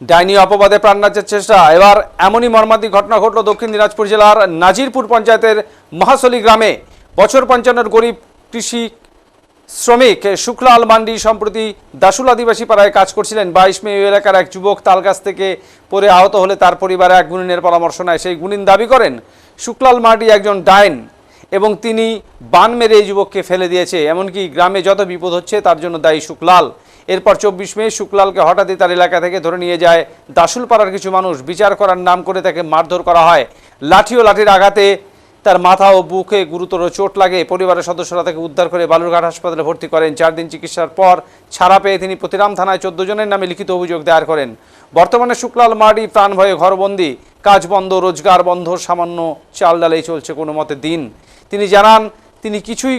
ডাইনি অপবাদে প্রাণনাশের চেষ্টা। এবার এমনই মর্মান্তিক ঘটনা ঘটল দক্ষিণ দিনাজপুর জেলার নাজিরপুর পঞ্চায়েতের মহাসলি গ্রামে। বছর 55 গরিব কৃষি শ্রমিক শুক্লাল মান্ডি সম্প্রতি দাসুল আদিবাসী পাড়ায় কাজ করছিলেন। 22 মে এলাকার এক যুবক তাল গাছ থেকে পড়ে আহত হলে তার পরিবারে এক গুণিনের পরামর্শ নেয়। সেই গুণিন দাবি করেন শুক্লাল মান্ডি একজন ডাইন এবং তিনি বান মেরে এই যুবককে ফেলে দিয়েছে। এমনকি গ্রামে যত বিপদ হচ্ছে তার জন্য দায়ী শুক্লাল। এরপর 24 মে শুক্লালকে হঠাৎই তার এলাকা থেকে ধরে নিয়ে যায় দাসুল পাড়ার কিছু মানুষ। বিচার করার নাম করে তাকে মারধর করা হয়। লাঠি ও লাঠির আঘাতে তার মাথা ও বুকে গুরুতর চোট লাগে। পরিবারের সদস্যরা তাকে উদ্ধার করে বালুরঘাট হাসপাতালে ভর্তি করেন। 4 দিন চিকিৎসার পর ছাড়া পেয়ে তিনি প্রতিরাম থানায় 14 জনের নামে লিখিত অভিযোগ দায়ের করেন। বর্তমানে শুক্লাল মার্ডি প্রাণ ভয়ে ঘরবন্দি, কাজ বন্ধ, রোজগার বন্ধ, সামান্য চাল ডালেই চলছে কোনো মতে দিন। তিনি জানান তিনি কিছুই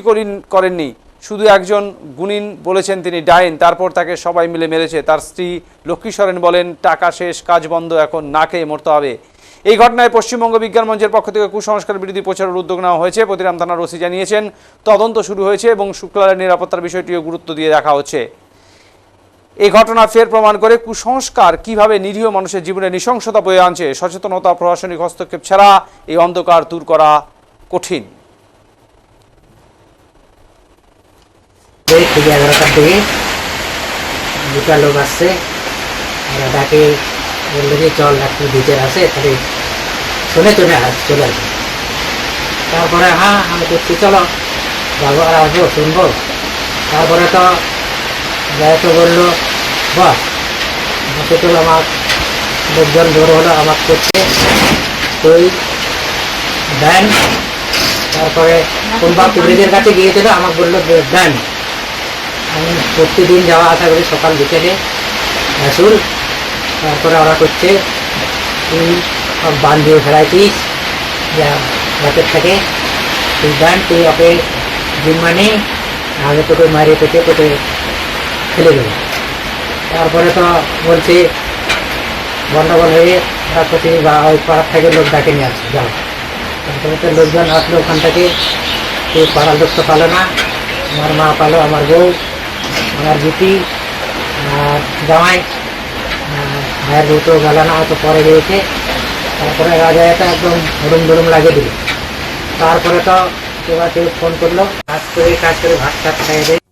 করেননি, শুধু একজন গুণিন বলেছেন তিনি ডাইন, তারপর তাকে সবাই মিলে মেরেছে। তার স্ত্রী লক্ষ্মী সরেন বলেন টাকা শেষ, কাজ বন্ধ, এখন না খেয়ে মরতে হবে। এই ঘটনায় পশ্চিমবঙ্গ বিজ্ঞান মঞ্চের পক্ষ থেকে কুসংস্কার বিরোধী প্রচারের উদ্যোগ নেওয়া হয়েছে। প্রতিরাম থানার ওসি জানিয়েছেন তদন্ত শুরু হয়েছে এবং শুক্লালের নিরাপত্তার বিষয়টিও গুরুত্ব দিয়ে দেখা হচ্ছে। এই ঘটনা ফের প্রমাণ করে কুসংস্কার কিভাবে নিরীহ মানুষের জীবনে নৃশংসতা বয়ে আনছে। সচেতনতা, প্রশাসনিক হস্তক্ষেপ ছাড়া এই অন্ধকার দূর করা কঠিন। 11টার দিকে দুটা লোক আসছে, ওরা ডাকে বললো যে চল একটু ভিতরে আসে, তাহলে শুনে চলে আসবে। তারপরে হ্যাঁ আমি করছি চলো যাবো আর আসবো শুনবো। তারপরে তো যাইতে বললো বস বসে চলো, আমার লোকজন জোর হলো আমার করছে তুই দেন। তারপরে কোনবা পুলিশের কাছে গিয়েছিল, আমাকে বললো দেন। আমি প্রতিদিন যাওয়া আসা করি সকাল বিকেলে আসুন। তারপরে ওরা করছে তুই সব বান দিয়ে ফেলাইছিস যা রাতের থেকে, তুই দেন, তুই ওকে জিম্মা নেই, আগে তোকে মারিয়ে থেকে তোকে ফেলে দেবো। তারপরে তো বলছে গন্ডগোল হয়ে ওরা প্রতি বা ওই পাড়ার থেকে লোক ডাকে নিয়ে আসছে যাও। তারপরে তো লোকজন আসলো ওখান থেকে, তুই পাড়ার লোক তো পালো না, আমার মা পালো, আমার বউ, আমার জিপি আর জামাই, ভাইয়ের বউ তো গেল না, হয়তো পরে গিয়েছে। তারপরে রাজাটা একদম হরুম ধরুম লাগিয়ে দিল। তারপরে তো কেউ ফোন করলো, কাজ করে ভাত টাত খাইয়ে দেয়।